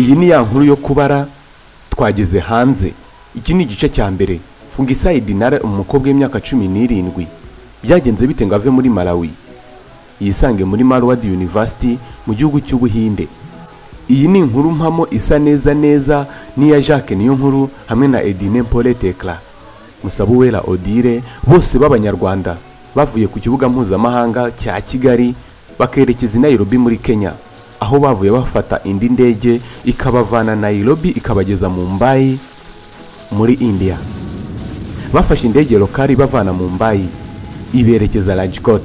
iyi ni ya nkuru yo kubara twageze hanze. Iki ni igice cya mbere. Fungiside Nara umukobwa w'imyaka 17 byagenze bite ngo ave muri Malawi yisange muri Harvard University mu gihugu cy'Ubuhinde. Iyi ni inkuru mpamo isa neza niya Jacques niyo nkuru hamwe na Edine Poletekla Musabuwera Odile, bose b'Abanyarwanda bavuye ku kibuga mpuzamahanga cya Kigali bakerekeza i Nairobi muri Kenya, aho bavuye bafata indi ndege ikabavana Nairobi ikabageza Mumbai muri India. Bafashe indege lokali bavana Mumbai iberekeza Rajkot,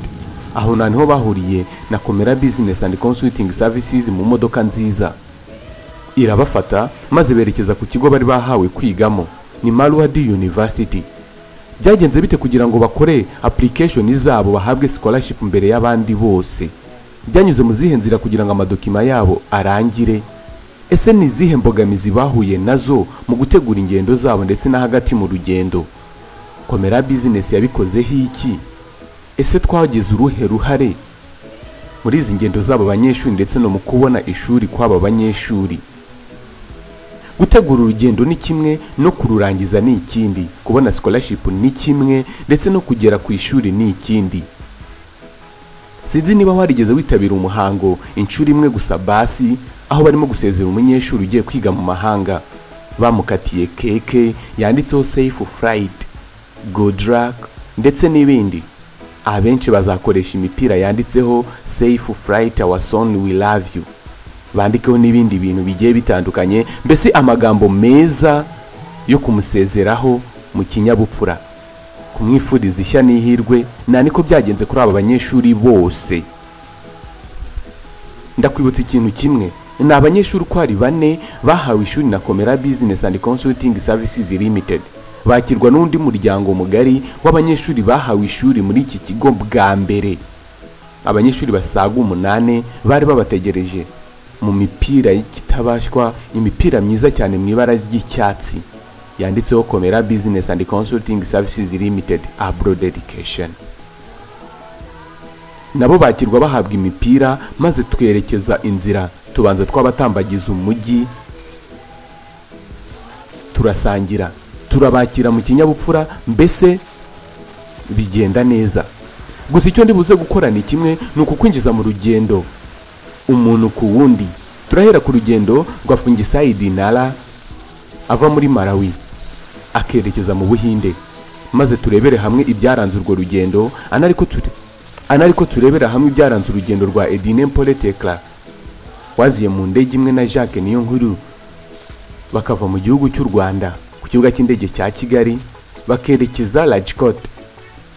aho niho bahuriye na Komera Business and Consulting Services mu modoka nziza. Irabafata maze berekeza ku kigo bari bahawe kwigamo, ni Harvard University. Byagenze bite kugira ngo bakore application zabo bahabwe scholarship mbere y'abandi bose? Byanyuze mu zihe nzira kugira ngo amadokima yabo arangire? Ese ni zihe mbogamizi bahuye nazo mu gutegura ingendo zabo ndetse na hagati mu rugendo? Komera Business yabikozeho iki? Ese twageze uruhe ruhare muri izi ngendo zabo abanyeshuri ndetse no mu kubona ishuri kw'aba banyeshuri? Gutegura urugendo ni kimwe, no kururangiza ni ikindi. Kubona scholarship ni kimwe, ndetse no kugera ku ishuri ni ikindi. Sinzi niba warigeze witabira umuhango inshuri imwe gusa basi, aho barimo gusezera umunyeshuri ugiye kwiga mu mahanga. Bamukatiye keke yanditseho safe flight, good luck ndetse n'ibindi. Abenshi bazakoresha imipira yanditseho safe flight, our son we love you, bandikeho n'ibindi bintu bigiye bitandukanye, mbese amagambo meza yo kumusezeraho mu kinyabupfura, kumwifuriza ishya n'ihirwe. Niko byagenze kuri aba banyeshuri bose. Ndakwibutsa ikintu kimwe, ni abanyeshuri uko ari 4 bahawe ishuri na Komera Business and Consulting Services Limited. Bakirwa n'undi muryango mugari w'abanyeshuri bahawe ishuri muri iki kigo bwa mbere. Abanyeshuri basaga 8 bari babategereje mu mipira y'ikitabashwa, imipira myiza cyane mu ibara ry'icyatsi yanditseho Komera Business and Consulting Services Limited Abroad Education. Nabo bakirwa bahabwa imipira maze twerekeza inzira, tubanza twabatambagiza umujyi, turasangira, turabakira mu kinyabupfura, mbese bigenda neza. Gusa icyo ndi buze gukora ni kimwe, ni ukukwinjiza mu rugendo umuntu ku wundi. Turahera ku rugendo rwa Fungiside Nara ava muri Malawi akerekeza mu Buhinde, maze turebere hamwe ibyaranze urwo rugendo, anariko turebera hamwe ibyaranze urugendo rwa Edine Poletekla waziye mu ndege imwe na Jacques niyo nkuru, bakava mu gihugu cy'u Rwanda ku kibuga cy'indege cya Kigali bakerekeza Rajkot,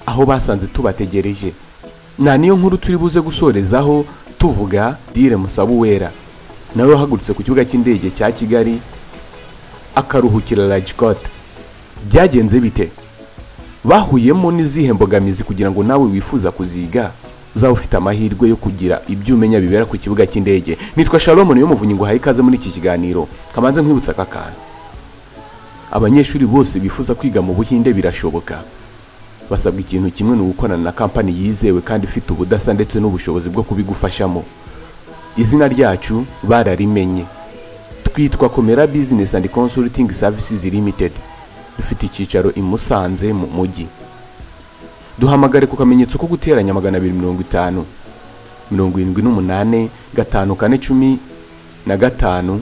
aho basanze tubategereje. Niyo nkuru turi buze gusorezaho tuvuga Dire Musabuwera nawe hagurutse ku kibuga cy'indege cya Kigali akaruhukira Rajkot. Byagenze bite? Bahuyemo n'izihe mbogamizi kugira ngo nawe wifuza kuziga uzabe ufite amahirwe yo kugira ibyo umenya bibera ku kibuga cy'indege? Nitwa Shalom niyo muvunyi ngo hayikaze muri iki kiganiro. Kamanze nkwibutsa akakana, abanyeshuri bose bifuza kwiga mu Buhinde birashoboka. Basabwa ikintu kimwe, ni ugukorana na kampani yizewe kandi ifite ubudasa ndetse n'ubushobozi bwo kubigufashamo. Izina ryacu bararimenye, twitwa Komera Business and Consulting Services Limited. Dufite icyicaro i Musanze mu mujyi. Duhamagare ku kamenyetso ko guteranya 250 78 5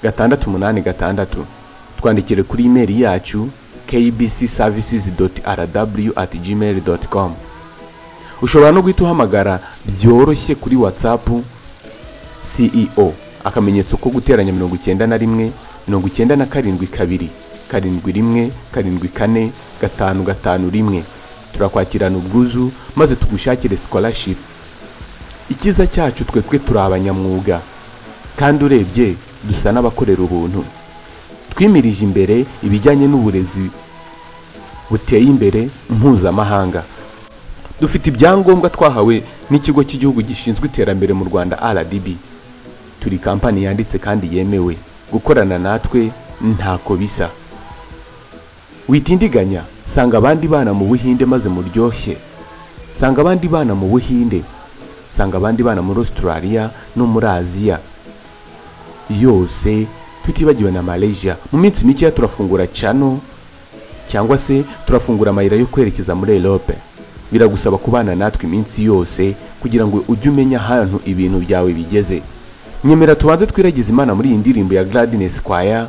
4 5 Twandikire kuri email yacu kbcservices.rw@gmail.com. Ushobora no guhita uhamagara byoroshye kuri WhatsApp CEO akamenyetso ko guteranya 91 97 2 71 5 Turakwakirana ubwuzu maze tugushakire scholarship. Ikiza cyacu twe turi abanyamwuga, kandi urebye dusa n'abakorera ubuntu. Twimirije imbere ibijyanye n'uburezi buteye imbere mpuzamahanga. Dufite ibyangombwa twahawe n'ikigo cy'igihugu gishinzwe iterambere mu Rwanda RDB. Turi kampani yanditse kandi yemewe. Gukorana natwe ntako bisa. Witindiganya, sanga abandi bana mu Buhinde maze muryoshye. Sanga abandi bana mu Buhinde, sanga abandi bana muri Australia no muri Aziya. yose tutibagiwe na Malaysia. Mu minsi mike turafungura channel cyangwa se turafungura amayira yo kwerekeza muri Europe. Biragusaba kubana natwe iminsi yose kugira ngo ujye umenya ahantu ibintu byawe bigeze. Nyemera tubanze twiragiza Imana muri iyi ndirimbo ya Gladness Choir,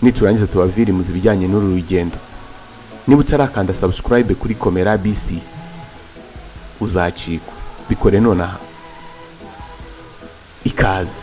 niturangiza tubavire mu zibijyanye n'uru rugendo. Niba utarakanda subscribe kuri Komera BC uzacikwa, bikore nonaha. Ikaze.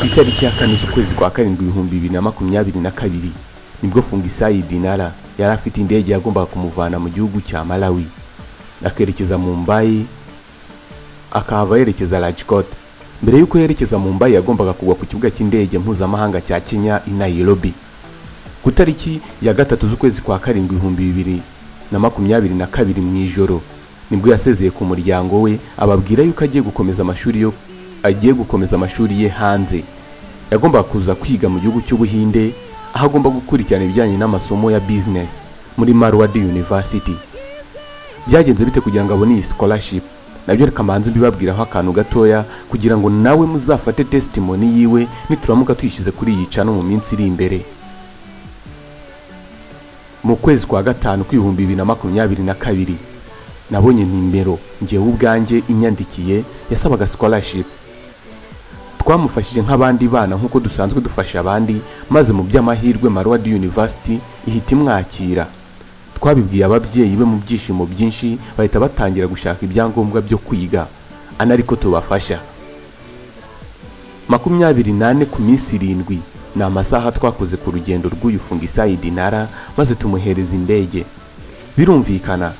itariki ya 4 z'ukwezi kwa 7 2022 nibwo Fungisayi Dinara yari afite indege yagombaga kumuvana mu gihugu cya Malawi akerekeza Mumbai akahava yerekeza Rajkot. mbere yuko yerekeza mu Mumbai yagombaga kugwa ku kibuga cy'indege mpuzamahanga cya Kenya i Nairobi ku tariki ya 3 z'ukwezi kwa 7 2022 mu ijoro. Nibwo yasezeye ku muryango we ababwira yuko agiye gukomeza amashuri ye hanze. Yagombaga kuza kwiga mu gihugu cy'Ubuhinde aho agomba gukurikirana ibijyanye n'amasomo ya business muri Marwadi University. Byagenze bite kugira ngo abone iyi scholarship? Nabyo reka manze mbibabwiraho akantu gatoya kugira ngo nawe muzafate testimony yiwe nituramuka tuyishize kuri iyi channel mu minsi iri imbere. Mu kwezi kwa 5 2022 nabonye nimero ngiye ubwanjye inyandikiye yasabaga scholarship. Twamufashije nk'abandi bana nkuko dusanzwe dufasha abandi, maze mu by'amahirwe Marwadi University ihita imwakira. Twabibwiye ababyeyi be mu byishimo byinshi, bahita batangira gushaka ibyangombwa byo kwiga anariko tubafasha. 28 ku minsi 7 ni amasaha twakoze ku rugendo rw'uyu Fungisayidi Nara, maze tumuhereza indege. Birumvikana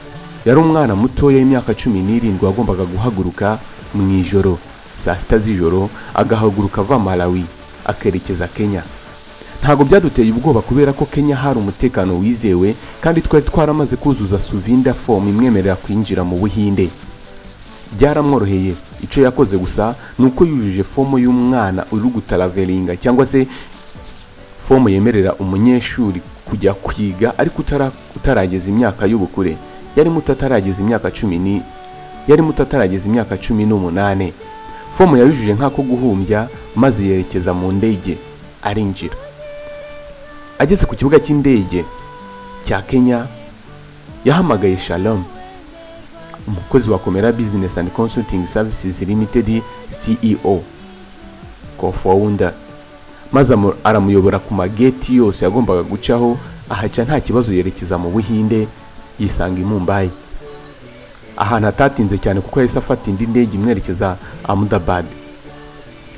yari umwana mutoya y'imyaka 17 wagombaga guhaguruka mu ijoro saa 6 z'ijoro, agahaguruka ava Malawi akerekeza Kenya. Ntago byaduteye ubwoba kubera ko Kenya hari umutekano wizewe kandi twari twaramaze kuzuza Suvinda form imwemerera kwinjira mu Buhinde. Byaramworoheye. Icyo yakoze gusa nuko yujuje form y'umwana uri gutaravelinga cyangwa se form yemerera umunyeshuri kujya kwiga ariko utarageza imyaka y'ubukure. Yari mutatarageza imyaka 18. Form yayujuje nk'ako guhumbya, maze yerekeza mu ndege arinjira. Ageze ku kibuga cy'indege cya Kenya yahamagaye Shalom, umukozi wa Komera Business and Consulting Services Limited CEO, co-founder, maze aramuyobora ku mageti yose yagombaga gucaho. Ahaca nta kibazo yerekeza mu Buhinde yisanga i Mumbai. Ahantu atatinze cyane kuko yahise afata indi ndege imwerekeza Ahmedabad.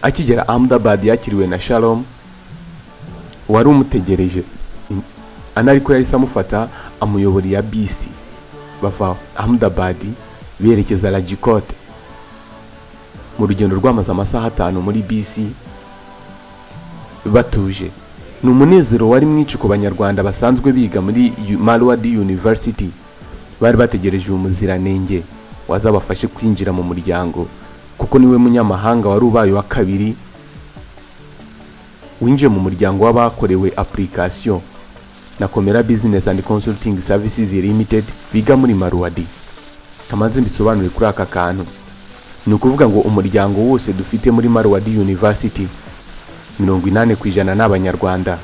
Akigera Ahmedabad yakiriwe na Shalom wari umutegereje, anariko yahise amufata amuyobora ya bisi bava Ahmedabad berekeza Rajkot. Mu rugendo rwamaze amasaha 5 muri bisi batuje. Ni umunezero wari mwinshi ku Banyarwanda basanzwe biga muri Marwadi University. Bari bategereje umuziranenge wazabafashe kwinjira mu muryango, kuko niwe munyamahanga wari ubaye wa kabiri winjiye mu muryango w'abakorewe application na Komera Business and Consulting Services Limited biga muri Marwadi. Kamanze mbisobanure kuri aka kantu. Ni ukuvuga ngo umuryango wose dufite muri Marwadi University 80% n'Abanyarwanda,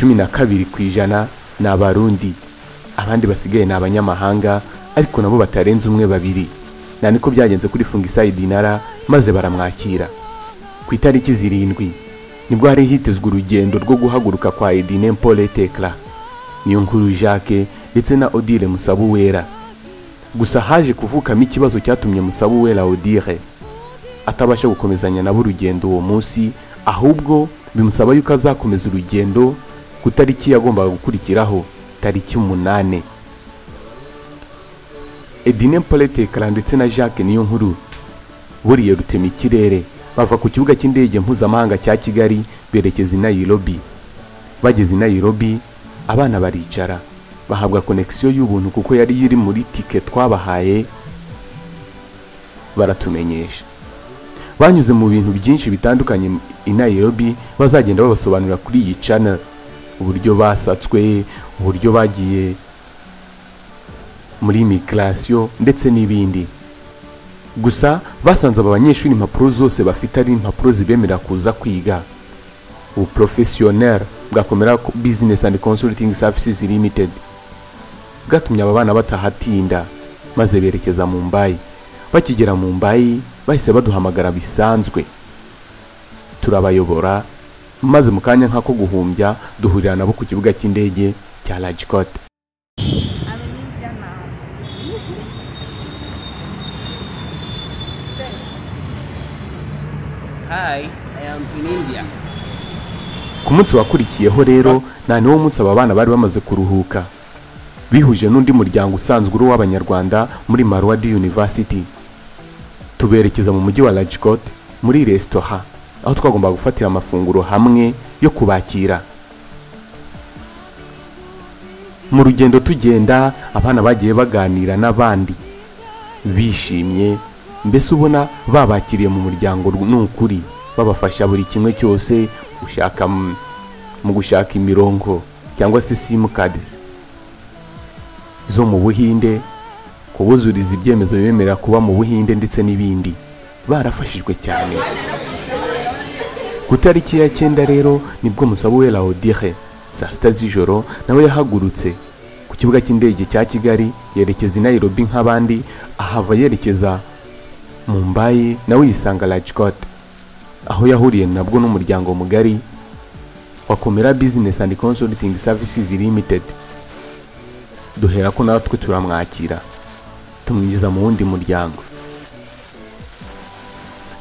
12% n'Abarundi, abandi basigaye ni abanyamahanga ariko nabo batarenze 1-2. Niko byagenze kuri Fungisayidi Nara, maze baramwakira. Ku itariki 7 nibwo hari hitezwe urugendo rwo guhaguruka kwa Edine Mpole Tekla, Niyonkuru Jacques ndetse na Odile Musabuwera. Gusa haje kuvukamo ikibazo cyatumye Musabuwera Odile atabasha gukomezanya nabo urugendo uwo munsi, ahubwo bimusaba yuko azakomeza urugendo ku tariki yagombaga gukurikiraho, tariki 8. Edine Mpole Tekla ndetse na Jacques Niyonkuru buriye rutema ikirere bava ku kibuga cy'indege mpuzamahanga cya Kigali berekeza i Nairobi. Bageze i Nairobi abana baricara bahabwa connection y'ubuntu kuko yari yiri muri ticket twabahaye, baratumenyesha. Banyuze mu bintu byinshi bitandukanye i Nairobi, bazagenda babasobanurira kuri iyi channel uburyo basatswe, uburyo bagiye muri immigration ndetse n'ibindi. Gusa basanze abanyeshuri impapuro zose bafite ari impapuro zibemerera kuza kwiga. U professionnel bwa Komera Business and Consulting Services Limited bwatumye aba bana batahatinda, maze berekeza mu Mumbai. Bakigera mu Mumbai bahise baduhamagara bisanzwe, turabayobora, maze mu kanya nk'ako guhumbya duhurira nabo ku kibuga cy'indege cya Rajkot. Hi, I am in India. Ku munsi wakurikiyeho rero nta niwo munsi aba bana bari bamaze kuruhuka, bihuje n'undi muryango usanzwe uri w'Abanyarwanda muri Marwadi University. tuberekeza mu mujyi wa Rajkot muri restaurant aho twagomba gufatira amafunguro hamwe yo kubakira. Mu rugendo tugenda abana bagiye baganira n'abandi bishimye, mbese ubona babakiriye mu muryango n'ukuri, babafasha buri kimwe cyose mu gushaka imirongo cyangwa se sim cards zo mu Buhinde, kubuzuriza ibyemezo bibemerera kuba mu Buhinde ndetse n'ibindi. Barafashijwe cyane. Ku tariki ya 9 rero nibwo Musabuwera Odire saa 6 z'ijoro nawe yahagurutse ku kibuga cy'indege cya Kigali yerekeza i Nairobi nk'abandi, ahava yerekeza Mumbai nawe yisanga Rajkot, aho yahuriye nabwo n'umuryango mugari wa Komera Business and Consulting Services Limited. Duhera ko natwe turamwakira tumwinjiza mu wundi muryango.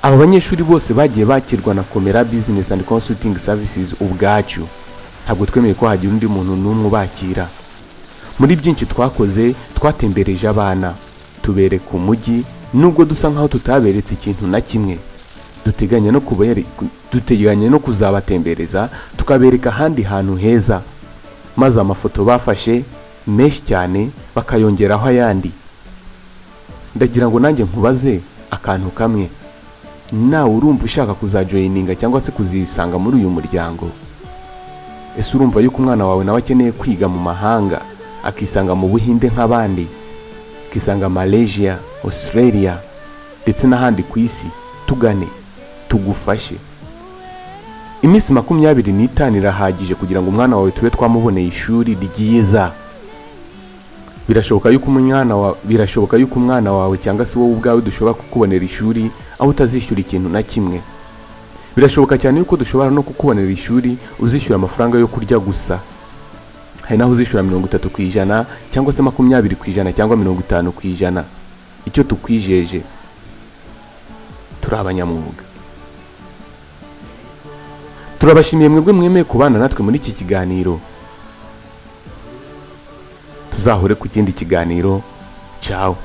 Aba banyeshuri bose bagiye bakirwa na Komera Business and Consulting Services ubwacu, ntabwo twemeye ko hagira undi muntu n'umwe bakira. Muri byinshi twakoze, twatembereje abana tubereka umujyi, nubwo dusa nkaho tutaberetse ikintu na kimwe. Duteganya no kuzabatembereza tukabereka ahandi hantu heza, maze amafoto bafashe menshi cyane bakayongeraho ayandi. Ndagira ngo nanjye nkubaze akantu kamwe, nawe urumva ushaka kuzajoyininga cyangwa se kuzisanga muri uyu muryango? Ese urumva yuko umwana wawe nawe akeneye kwiga mu mahanga, akisanga mu Buhinde nk'abandi, akisanga Malaysia, Australia ndetse n'ahandi ku isi? Tugane tugufashe. Iminsi 25 irahagije kugira ngo umwana wawe tube twamuboneye ishuri ryiza. Birashoboka yuko umwana wawe cyangwa se wowe ubwawe dushobora kukubonera ishuri aho utazishyura ikintu na kimwe. Birashoboka cyane yuko dushobora no kukubonera ishuri uzishyura amafaranga yo kurya gusa. Hari naho uzishyura 30% cyangwa se 20% cyangwa 50%. Icyo tukwijeje, turi abanyamwuga. Turabashimiye mwebwe mwemeye kubana natwe muri iki kiganiro. Tuzahure ku kindi kiganiro. Ciao.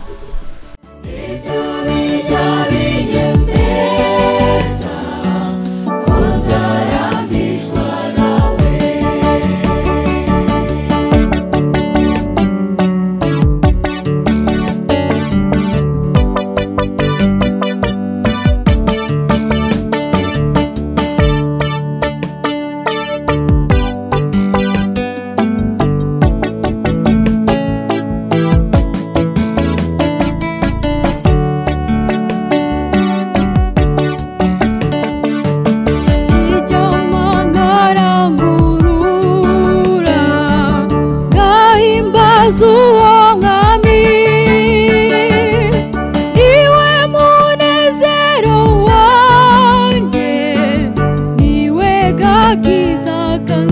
Iwe munezero wanjye, niwe gakiza kanjye.